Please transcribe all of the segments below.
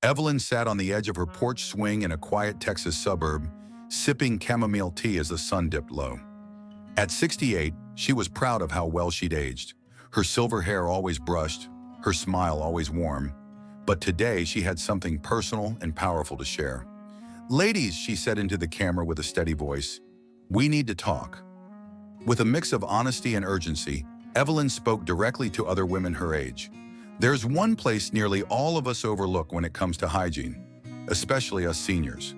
Evelyn sat on the edge of her porch swing in a quiet Texas suburb, sipping chamomile tea as the sun dipped low. At 68, she was proud of how well she'd aged. Her silver hair always brushed, her smile always warm. But today she had something personal and powerful to share. "Ladies," she said into the camera with a steady voice, "we need to talk." With a mix of honesty and urgency, Evelyn spoke directly to other women her age. There's one place nearly all of us overlook when it comes to hygiene, especially us seniors.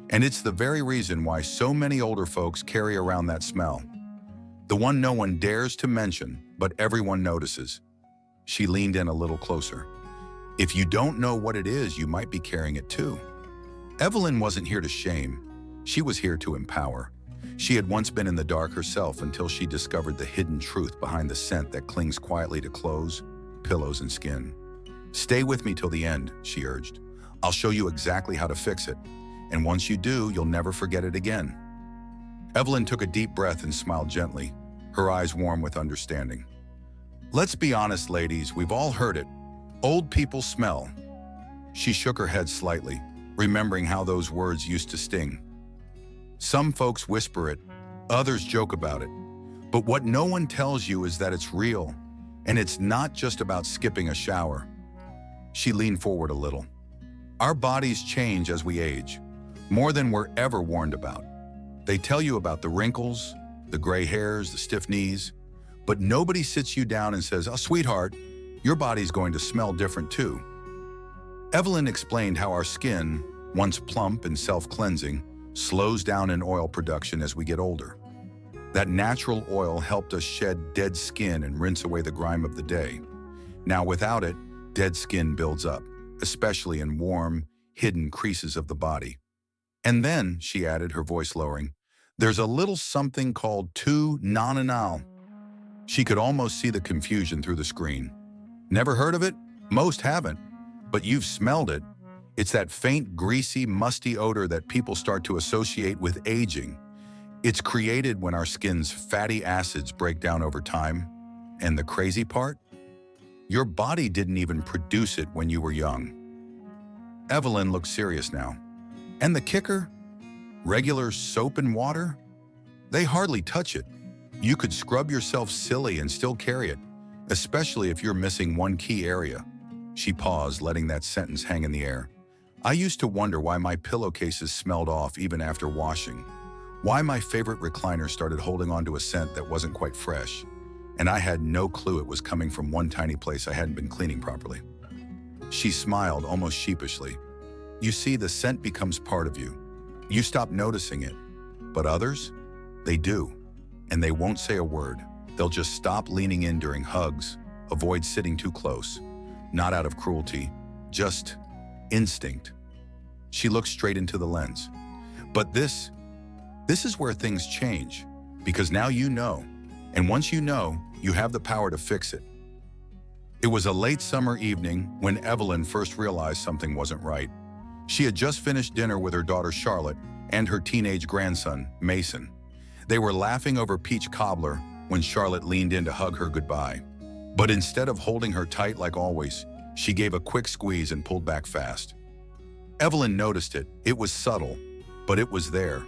And it's the very reason why so many older folks carry around that smell. The one no one dares to mention, but everyone notices. She leaned in a little closer. If you don't know what it is, you might be carrying it too. Evelyn wasn't here to shame. She was here to empower. She had once been in the dark herself until she discovered the hidden truth behind the scent that clings quietly to clothes, pillows, and skin. "Stay with me till the end," she urged. "I'll show you exactly how to fix it. And once you do, you'll never forget it again." Evelyn took a deep breath and smiled gently, her eyes warm with understanding. "Let's be honest, ladies, we've all heard it. Old people smell." She shook her head slightly, remembering how those words used to sting. Some folks whisper it, others joke about it. But what no one tells you is that it's real, and it's not just about skipping a shower. She leaned forward a little. Our bodies change as we age, more than we're ever warned about. They tell you about the wrinkles, the gray hairs, the stiff knees, but nobody sits you down and says, "Oh, sweetheart, your body's going to smell different too." Evelyn explained how our skin, once plump and self-cleansing, slows down in oil production as we get older. That natural oil helped us shed dead skin and rinse away the grime of the day. Now without it, dead skin builds up, especially in warm, hidden creases of the body. And then, she added, her voice lowering, there's a little something called Nonenal. She could almost see the confusion through the screen. Never heard of it? Most haven't. But you've smelled it. It's that faint, greasy, musty odor that people start to associate with aging. It's created when our skin's fatty acids break down over time. And the crazy part? Your body didn't even produce it when you were young. Evelyn looked serious now. And the kicker? Regular soap and water? They hardly touch it. You could scrub yourself silly and still carry it, especially if you're missing one key area. She paused, letting that sentence hang in the air. I used to wonder why my pillowcases smelled off even after washing, why my favorite recliner started holding on to a scent that wasn't quite fresh, and I had no clue it was coming from one tiny place I hadn't been cleaning properly. She smiled almost sheepishly. You see, the scent becomes part of you. You stop noticing it, but others, they do, and they won't say a word. They'll just stop leaning in during hugs, avoid sitting too close, not out of cruelty, just instinct. She looked straight into the lens. But this is where things change, because now you know, and once you know, you have the power to fix it. It was a late summer evening when Evelyn first realized something wasn't right. She had just finished dinner with her daughter Charlotte and her teenage grandson, Mason. They were laughing over peach cobbler when Charlotte leaned in to hug her goodbye. But instead of holding her tight like always, she gave a quick squeeze and pulled back fast. Evelyn noticed it. It was subtle, but it was there.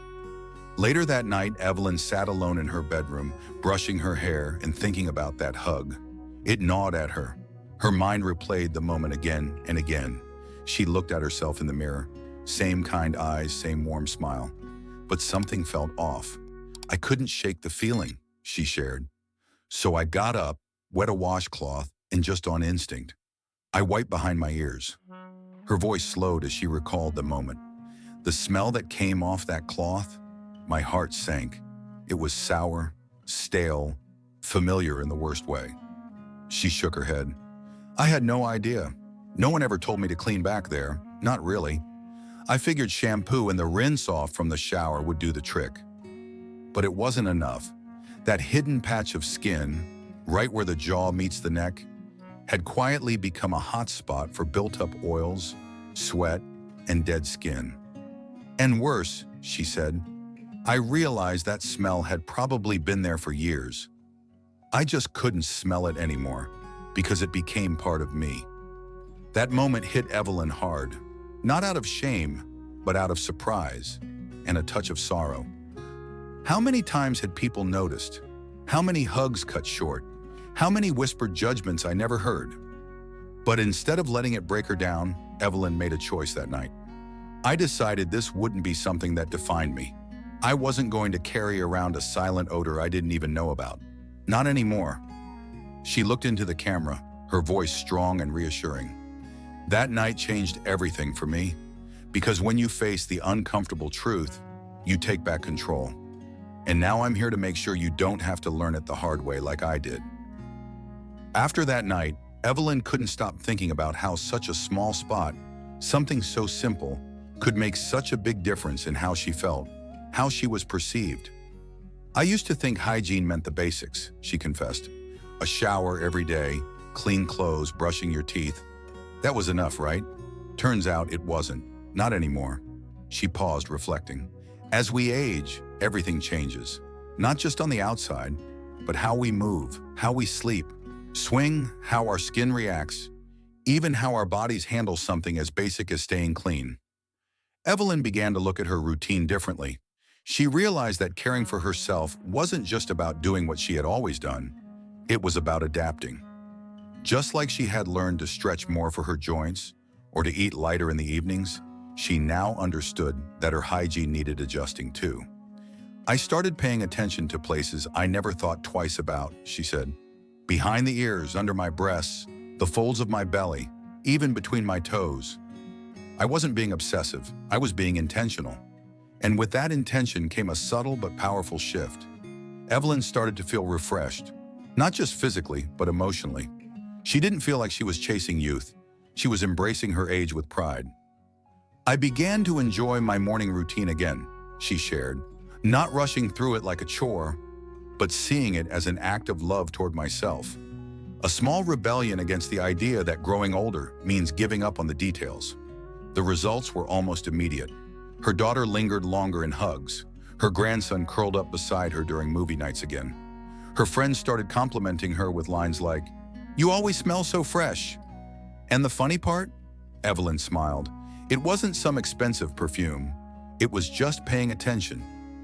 Later that night, Evelyn sat alone in her bedroom, brushing her hair and thinking about that hug. It gnawed at her. Her mind replayed the moment again and again. She looked at herself in the mirror. Same kind eyes, same warm smile. But something felt off. I couldn't shake the feeling, she shared. So I got up, wet a washcloth, and just on instinct, I wiped behind my ears. Her voice slowed as she recalled the moment. The smell that came off that cloth, my heart sank. It was sour, stale, familiar in the worst way. She shook her head. I had no idea. No one ever told me to clean back there. Not really. I figured shampoo and the rinse off from the shower would do the trick. But it wasn't enough. That hidden patch of skin, right where the jaw meets the neck, had quietly become a hot spot for built-up oils, sweat, and dead skin. And worse, she said, I realized that smell had probably been there for years. I just couldn't smell it anymore because it became part of me. That moment hit Evelyn hard. Not out of shame, but out of surprise and a touch of sorrow. How many times had people noticed? How many hugs cut short? How many whispered judgments I never heard? But instead of letting it break her down, Evelyn made a choice that night. I decided this wouldn't be something that defined me. I wasn't going to carry around a silent odor I didn't even know about. Not anymore. She looked into the camera, her voice strong and reassuring. That night changed everything for me, because when you face the uncomfortable truth, you take back control. And now I'm here to make sure you don't have to learn it the hard way like I did. After that night, Evelyn couldn't stop thinking about how such a small spot, something so simple, could make such a big difference in how she felt, how she was perceived. I used to think hygiene meant the basics, she confessed. A shower every day, clean clothes, brushing your teeth. That was enough, right? Turns out it wasn't. Not anymore. She paused, reflecting. As we age, everything changes. Not just on the outside, but how we move, how we sleep, swing, how our skin reacts, even how our bodies handle something as basic as staying clean. Evelyn began to look at her routine differently. She realized that caring for herself wasn't just about doing what she had always done. It was about adapting. Just like she had learned to stretch more for her joints or to eat lighter in the evenings, she now understood that her hygiene needed adjusting too. I started paying attention to places I never thought twice about, she said. Behind the ears, under my breasts, the folds of my belly, even between my toes. I wasn't being obsessive, I was being intentional. And with that intention came a subtle but powerful shift. Evelyn started to feel refreshed, not just physically, but emotionally. She didn't feel like she was chasing youth. She was embracing her age with pride. I began to enjoy my morning routine again, she shared, not rushing through it like a chore, but seeing it as an act of love toward myself. A small rebellion against the idea that growing older means giving up on the details. The results were almost immediate. Her daughter lingered longer in hugs. Her grandson curled up beside her during movie nights again. Her friends started complimenting her with lines like, "You always smell so fresh." And the funny part? Evelyn smiled. It wasn't some expensive perfume. It was just paying attention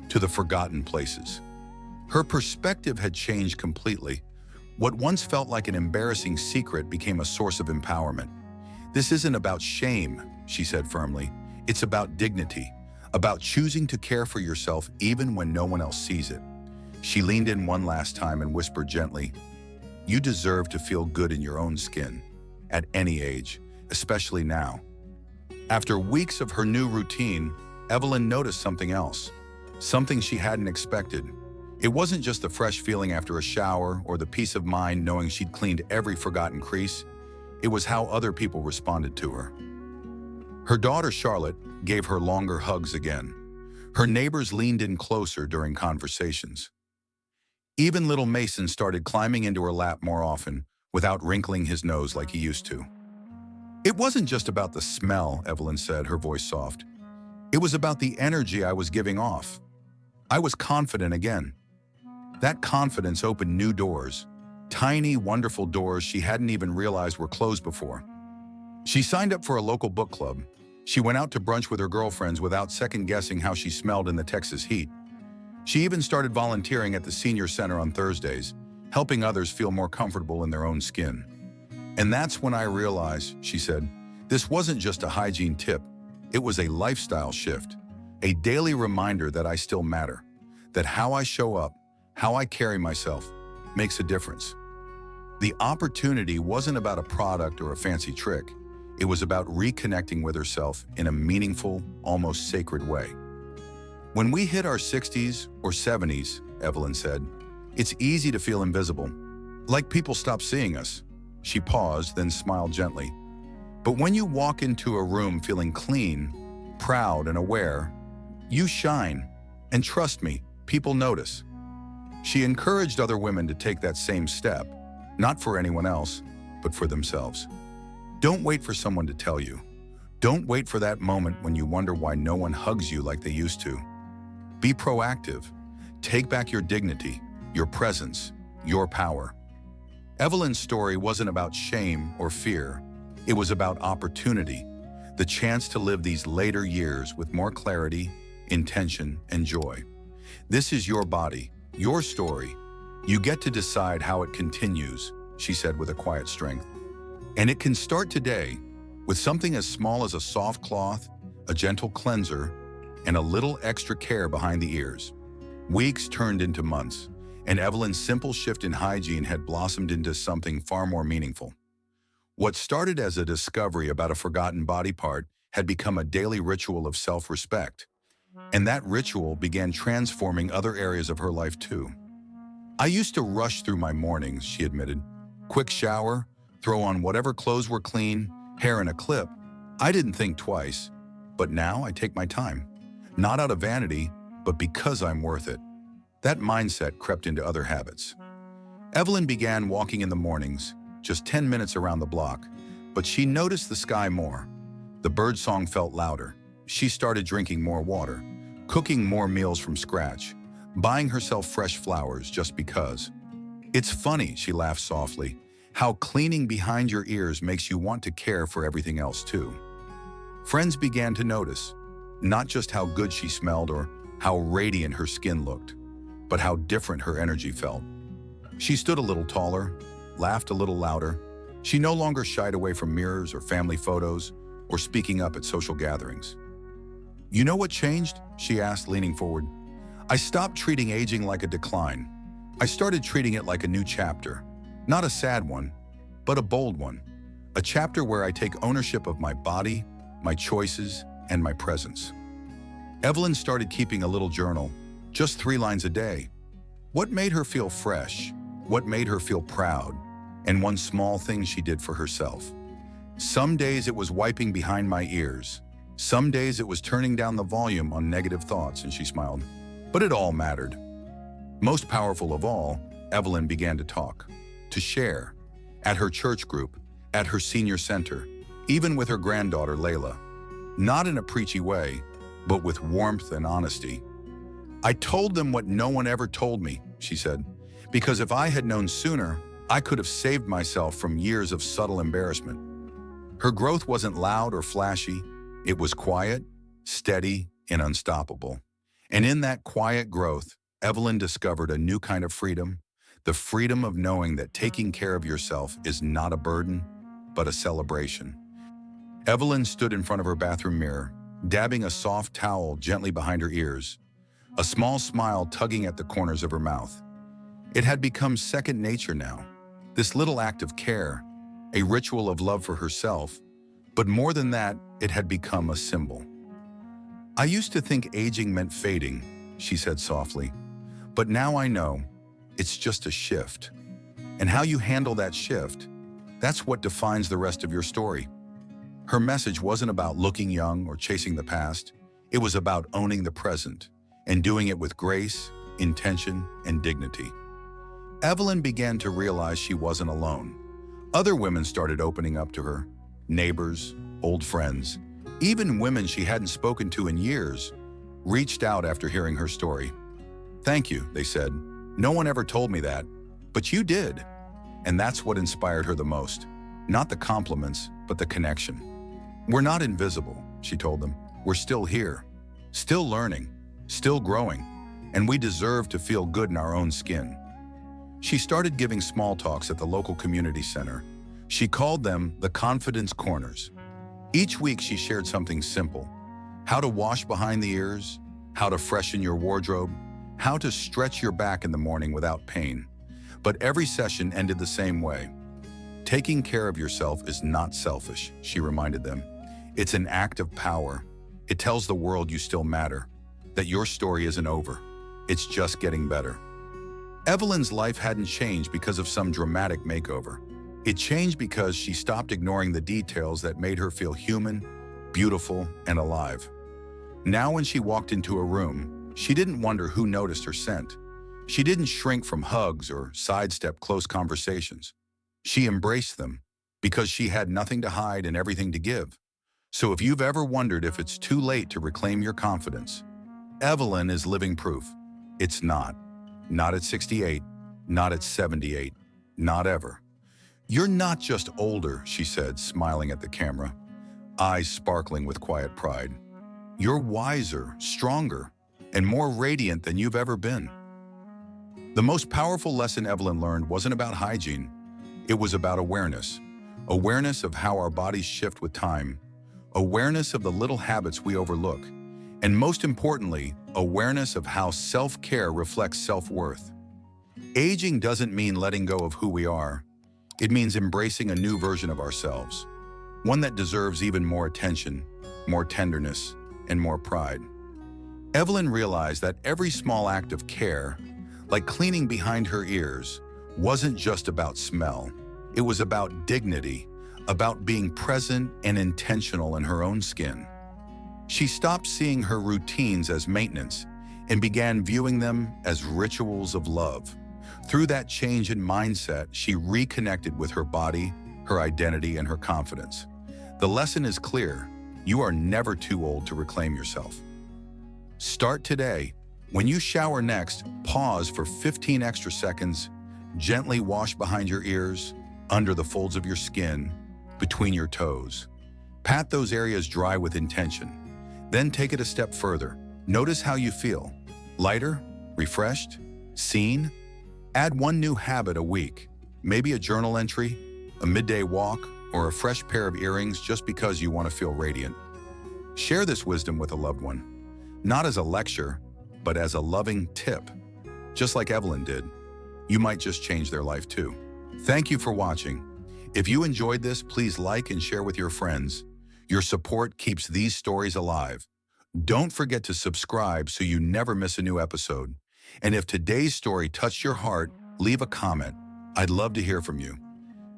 to the forgotten places. Her perspective had changed completely. What once felt like an embarrassing secret became a source of empowerment. This isn't about shame, she said firmly. It's about dignity, about choosing to care for yourself even when no one else sees it. She leaned in one last time and whispered gently, "You deserve to feel good in your own skin, at any age, especially now." After weeks of her new routine, Evelyn noticed something else, something she hadn't expected. It wasn't just the fresh feeling after a shower or the peace of mind knowing she'd cleaned every forgotten crease. It was how other people responded to her. Her daughter, Charlotte, gave her longer hugs again. Her neighbors leaned in closer during conversations. Even little Mason started climbing into her lap more often, without wrinkling his nose like he used to. It wasn't just about the smell, Evelyn said, her voice soft. It was about the energy I was giving off. I was confident again. That confidence opened new doors, tiny, wonderful doors she hadn't even realized were closed before. She signed up for a local book club. She went out to brunch with her girlfriends without second-guessing how she smelled in the Texas heat. She even started volunteering at the senior center on Thursdays, helping others feel more comfortable in their own skin. And that's when I realized, she said, this wasn't just a hygiene tip. It was a lifestyle shift, a daily reminder that I still matter, that how I show up, how I carry myself, makes a difference. The opportunity wasn't about a product or a fancy trick. It was about reconnecting with herself in a meaningful, almost sacred way. When we hit our 60s or 70s, Evelyn said, it's easy to feel invisible, like people stop seeing us. She paused, then smiled gently. But when you walk into a room feeling clean, proud, and aware, you shine. And trust me, people notice. She encouraged other women to take that same step, not for anyone else, but for themselves. Don't wait for someone to tell you. Don't wait for that moment when you wonder why no one hugs you like they used to. Be proactive. Take back your dignity, your presence, your power. Evelyn's story wasn't about shame or fear. It was about opportunity. the chance to live these later years with more clarity, intention, and joy. This is your body, your story. You get to decide how it continues, she said with a quiet strength. And it can start today with something as small as a soft cloth, a gentle cleanser, and a little extra care behind the ears. Weeks turned into months, and Evelyn's simple shift in hygiene had blossomed into something far more meaningful. What started as a discovery about a forgotten body part had become a daily ritual of self-respect, and that ritual began transforming other areas of her life too. I used to rush through my mornings, she admitted. Quick shower, throw on whatever clothes were clean, hair in a clip. I didn't think twice, but now I take my time. Not out of vanity, but because I'm worth it. That mindset crept into other habits. Evelyn began walking in the mornings, just 10 minutes around the block, but she noticed the sky more. The birdsong felt louder. She started drinking more water, cooking more meals from scratch, buying herself fresh flowers just because. It's funny, she laughed softly, how cleaning behind your ears makes you want to care for everything else too. Friends began to notice, not just how good she smelled or how radiant her skin looked, but how different her energy felt. She stood a little taller, laughed a little louder. She no longer shied away from mirrors or family photos or speaking up at social gatherings. You know what changed? She asked, leaning forward. I stopped treating aging like a decline. I started treating it like a new chapter. Not a sad one, but a bold one. A chapter where I take ownership of my body, my choices, and my presence. Evelyn started keeping a little journal, just 3 lines a day. What made her feel fresh? What made her feel proud? And one small thing she did for herself. Some days it was wiping behind my ears. Some days it was turning down the volume on negative thoughts, and she smiled. But it all mattered. Most powerful of all, Evelyn began to talk, to share, at her church group, at her senior center, even with her granddaughter, Layla. Not in a preachy way, but with warmth and honesty. I told them what no one ever told me, she said, because if I had known sooner, I could have saved myself from years of subtle embarrassment. Her growth wasn't loud or flashy. It was quiet, steady, and unstoppable. And in that quiet growth, Evelyn discovered a new kind of freedom, the freedom of knowing that taking care of yourself is not a burden, but a celebration. Evelyn stood in front of her bathroom mirror, dabbing a soft towel gently behind her ears, a small smile tugging at the corners of her mouth. It had become second nature now, this little act of care, a ritual of love for herself, but more than that, it had become a symbol. I used to think aging meant fading, she said softly, but now I know it's just a shift. And how you handle that shift, that's what defines the rest of your story. Her message wasn't about looking young or chasing the past. It was about owning the present and doing it with grace, intention, and dignity. Evelyn began to realize she wasn't alone. Other women started opening up to her, neighbors, old friends, even women she hadn't spoken to in years, reached out after hearing her story. Thank you, they said. No one ever told me that, but you did. And that's what inspired her the most. Not the compliments, but the connection. We're not invisible, she told them. We're still here, still learning, still growing, and we deserve to feel good in our own skin. She started giving small talks at the local community center. She called them the Confidence Corners. Each week she shared something simple: how to wash behind the ears, how to freshen your wardrobe, how to stretch your back in the morning without pain. But every session ended the same way. Taking care of yourself is not selfish, she reminded them. It's an act of power. It tells the world you still matter, that your story isn't over. It's just getting better. Evelyn's life hadn't changed because of some dramatic makeover. It changed because she stopped ignoring the details that made her feel human, beautiful, and alive. Now when she walked into a room, she didn't wonder who noticed her scent. She didn't shrink from hugs or sidestep close conversations. She embraced them because she had nothing to hide and everything to give. So if you've ever wondered if it's too late to reclaim your confidence, Evelyn is living proof. It's not. Not at 68, not at 78, not ever. You're not just older, she said, smiling at the camera. eyes sparkling with quiet pride. You're wiser, stronger, and more radiant than you've ever been. The most powerful lesson Evelyn learned wasn't about hygiene. It was about awareness. Awareness of how our bodies shift with time. Awareness of the little habits we overlook. And most importantly, awareness of how self-care reflects self-worth. Aging doesn't mean letting go of who we are. It means embracing a new version of ourselves. One that deserves even more attention, more tenderness, and more pride. Evelyn realized that every small act of care, like cleaning behind her ears, wasn't just about smell. It was about dignity, about being present and intentional in her own skin. She stopped seeing her routines as maintenance and began viewing them as rituals of love. Through that change in mindset, she reconnected with her body, her identity, and her confidence. The lesson is clear. You are never too old to reclaim yourself. Start today. When you shower next, pause for 15 extra seconds, gently wash behind your ears, under the folds of your skin, between your toes. Pat those areas dry with intention. Then take it a step further. Notice how you feel. Lighter? Refreshed? Seen? Add one new habit a week. Maybe a journal entry, a midday walk, or a fresh pair of earrings just because you want to feel radiant. Share this wisdom with a loved one. Not as a lecture, but as a loving tip. Just like Evelyn did. You might just change their life too. Thank you for watching. If you enjoyed this, please like and share with your friends. Your support keeps these stories alive. Don't forget to subscribe so you never miss a new episode. And if today's story touched your heart, leave a comment. I'd love to hear from you.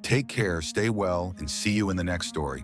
Take care, stay well, and see you in the next story.